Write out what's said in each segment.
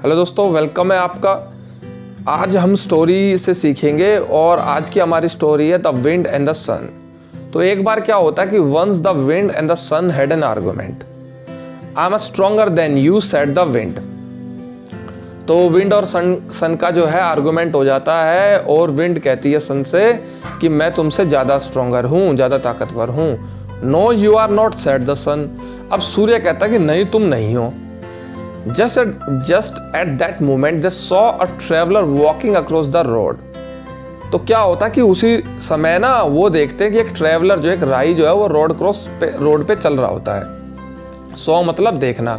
Hello दोस्तों, welcome है आपका। आज हम स्टोरी से सीखेंगे और आज की हमारी स्टोरी है the wind and the sun. तो एक बार क्या होता है कि once the wind and the sun had an argument. I am stronger than you said the wind. तो विंड और सन का जो है आर्गुमेंट हो जाता है और विंड कहती है सन से कि मैं तुमसे ज़्यादा स्ट्रॉन्गर हूँ, ज़्यादा ताकतवर हूँ। No you are not said the sun. अब सूर्य कहता है कि नहीं, तुम नहीं हो। Just at that moment they saw a traveler walking across the road। तो क्या होता है कि उसी समय ना वो देखते हैं कि एक ट्रैवलर जो एक राही जो है वो रोड पे चल रहा होता है। सो मतलब देखना,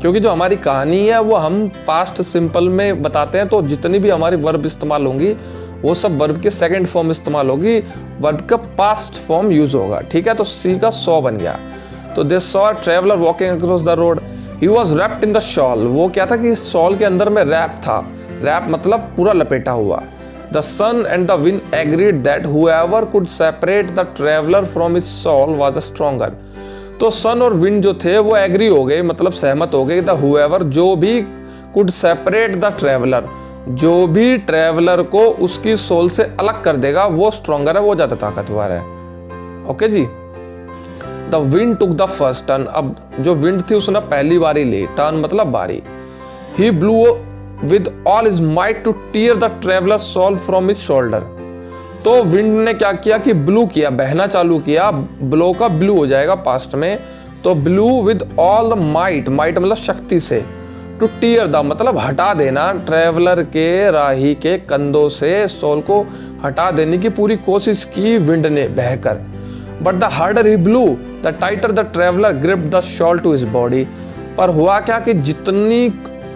क्योंकि जो हमारी कहानी है वो हम पास्ट सिंपल में बताते हैं, तो जितनी भी हमारी वर्ब इस्तेमाल होंगी वो सब वर्ब के सेकंड फॉर्म इस्तेमाल होगी, वर्ब का पास्ट फॉर्म यूज होगा। ठीक है, तो सी का सॉ बन गया। तो they saw traveller walking across the road. He was wrapped in the shawl। वो क्या था कि शॉल के अंदर में रैप था। रैप मतलब पूरा लपेटा हुआ। The sun and the wind agreed that whoever could separate the traveler from his shawl was stronger। तो सन और विंड जो थे वो एग्री हो गए, मतलब सहमत हो गए। द whoever जो भी could separate the traveler, जो भी ट्रैवलर को उसकी सोल से अलग कर देगा वो स्ट्रॉन्गर है, वो ज्यादा ताकतवर है। ओके जी। The wind took the first turn. अब जो विंड थी उसने पहली बारी ली। टर्न मतलब बारी। He blew with all his might to tear the traveller shawl from his shoulder. तो विंड ने क्या किया कि ब्लू किया, बहना चालू किया। ब्लो का ब्लू हो जाएगा पास्ट में, तो blue with all the might, might मतलब शक्ति से। टू टीयर द मतलब हटा देना, ट्रेवलर के राही के कंधों से सॉल को हटा देने की पूरी कोशिश की विंड ने बहकर। But the harder he blew the tighter the traveller gripped the shawl to his body. पर हुआ क्या कि जितनी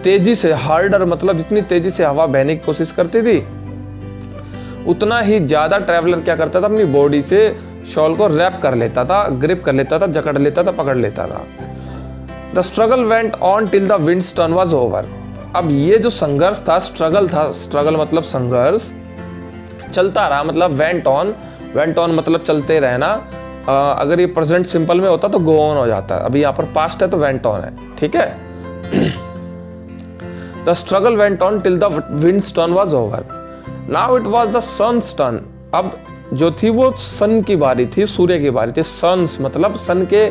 तेजी से, हार्डर मतलब जितनी तेजी से हवा बहने की कोशिश करती थी उतना ही ज्यादा ट्रेवलर क्या करता था, अपनी बॉडी से शॉल को रैप कर लेता था, ग्रिप कर लेता था, जकड़ लेता था, पकड़ लेता था। The struggle went on till the wind's turn was over. अब ये जो संघर्ष था, स्ट्रगल था, स्ट्रगल मतलब संघर्ष, चलता रहा, मतलब वेंट ऑन मतलब चलते रहना। अगर ये प्रेजेंट सिंपल में होता तो गो ऑन हो जाता है, अभी यहाँ पर पास्ट है तो वेंट ऑन है। ठीक है। The struggle went on till the wind's turn was over. Now it was the sun's turn. अब जो थी वो सन की बारी थी, सूर्य की बारी थी। सन्स मतलब सन के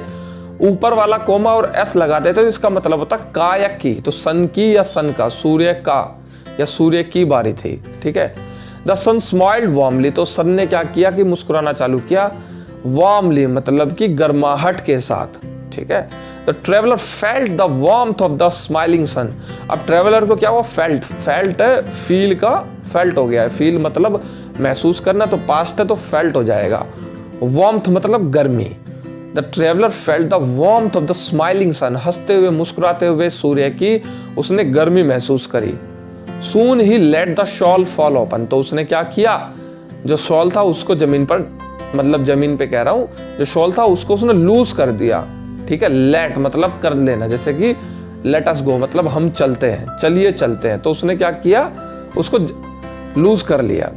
ऊपर वाला कोमा और एस लगा देते तो इसका मतलब होता का या की। तो सन की या सन का, सूर्य का या सूर्य की बारी थी। ठीक है। The sun smiled warmly. तो सन ने क्या किया कि मुस्कुराना चालू किया। वार्मली मतलब कि गर्माहट के साथ। ठीक है। The traveller felt the warmth of the smiling sun. अब ट्रेवलर को क्या हुआ, फेल्ट है, फील का फेल्ट हो गया है। फील मतलब महसूस करना, तो पास्ट है तो फेल्ट हो जाएगा। वार्मथ मतलब गर्मी। The traveller felt the warmth of the smiling sun. हंसते हुए मुस्कुराते हुए सूर्य की उसने गर्मी महसूस करी। Soon he let the shawl fall open. तो उसने क्या किया, जो शॉल था उसको जमीन पर, मतलब जमीन पे कह रहा हूं, जो शॉल था उसको उसने लूज कर दिया। ठीक है। लेट मतलब कर लेना, जैसे कि लेट अस गो मतलब हम चलते हैं, चलिए चलते हैं। तो उसने क्या किया, उसको लूज कर लिया।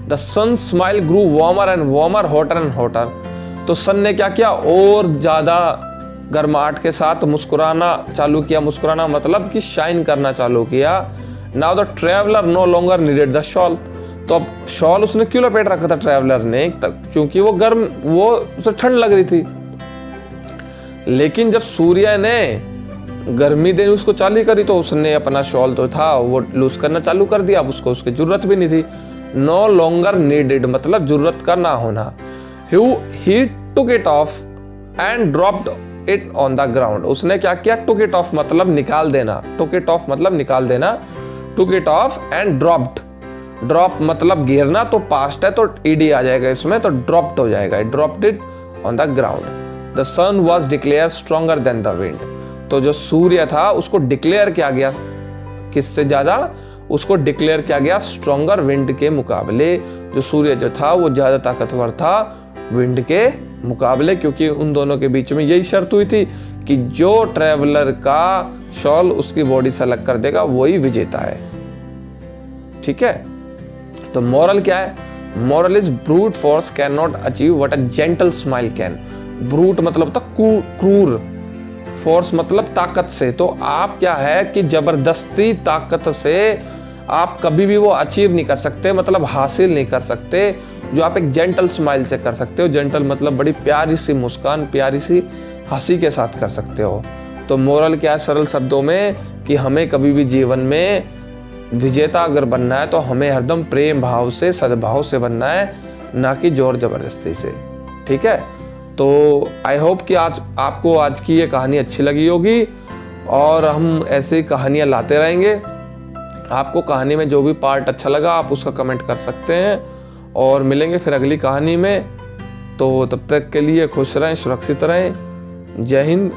The sun smile grew warmer and warmer, hotter and hotter. तो सन ने क्या किया, और ज्यादा गर्माहट के साथ मुस्कुराना चालू किया। मुस्कुराना मतलब कि शाइन करना चालू किया। Now the traveller no longer needed the shawl. तो अब शॉल उसने क्यों लपेट रखा था ट्रैवलर ने, क्योंकि वो गर्म, वो उसे ठंड लग रही थी। लेकिन जब सूर्य ने गर्मी देनी उसको चालू करी तो उसने अपना शॉल तो था वो लूज करना चालू कर दिया। अब उसको उसकी जरूरत भी नहीं थी। नो लॉन्गर नीडेड मतलब जरूरत का ना होना। He took it off and dropped it on the ground. उसने क्या किया, टुक इट ऑफ मतलब निकाल देना, टुक इट ऑफ मतलब निकाल देना, टुक it off and dropped. Drop मतलब गिरना, तो पास्ट है तो ईडी आ जाएगा इसमें, तो ड्रॉप्ड हो जाएगा। Dropped it on the ground. The sun was declare stronger than the wind. तो जो सूर्य था उसको डिक्लेयर किया गया, किससे ज्यादा, उसको डिक्लेयर किया गया स्ट्रॉन्गर विंड के मुकाबले। जो सूर्य जो था वो ज्यादा ताकतवर था विंड के मुकाबले, क्योंकि उन दोनों के बीच में यही शर्त हुई थी कि जो ट्रैवलर का शॉल उसकी बॉडी से अलग कर देगा वही विजेता है। ठीक है। तो मॉरल क्या है, moral is brute force can not achieve what a gentle smile can. Brute मतलब होता क्रूर, फोर्स मतलब ताकत से। तो आप क्या है कि जबरदस्ती ताकत से आप कभी भी वो अचीव नहीं कर सकते, मतलब हासिल नहीं कर सकते, जो आप एक जेंटल स्माइल से कर सकते हो। जेंटल मतलब बड़ी प्यारी सी मुस्कान, प्यारी सी हंसी के साथ कर सकते हो। तो मोरल क्या है सरल शब्दों में, कि हमें कभी भी जीवन में विजेता अगर बनना है तो हमें हरदम प्रेम भाव से, सद्भाव से बनना है, ना कि जोर जबरदस्ती से। ठीक है, तो आई होप कि आज आपको आज की ये कहानी अच्छी लगी होगी, और हम ऐसी कहानियाँ लाते रहेंगे। आपको कहानी में जो भी पार्ट अच्छा लगा आप उसका कमेंट कर सकते हैं, और मिलेंगे फिर अगली कहानी में। तो तब तक के लिए खुश रहें, सुरक्षित रहें। जय हिंद,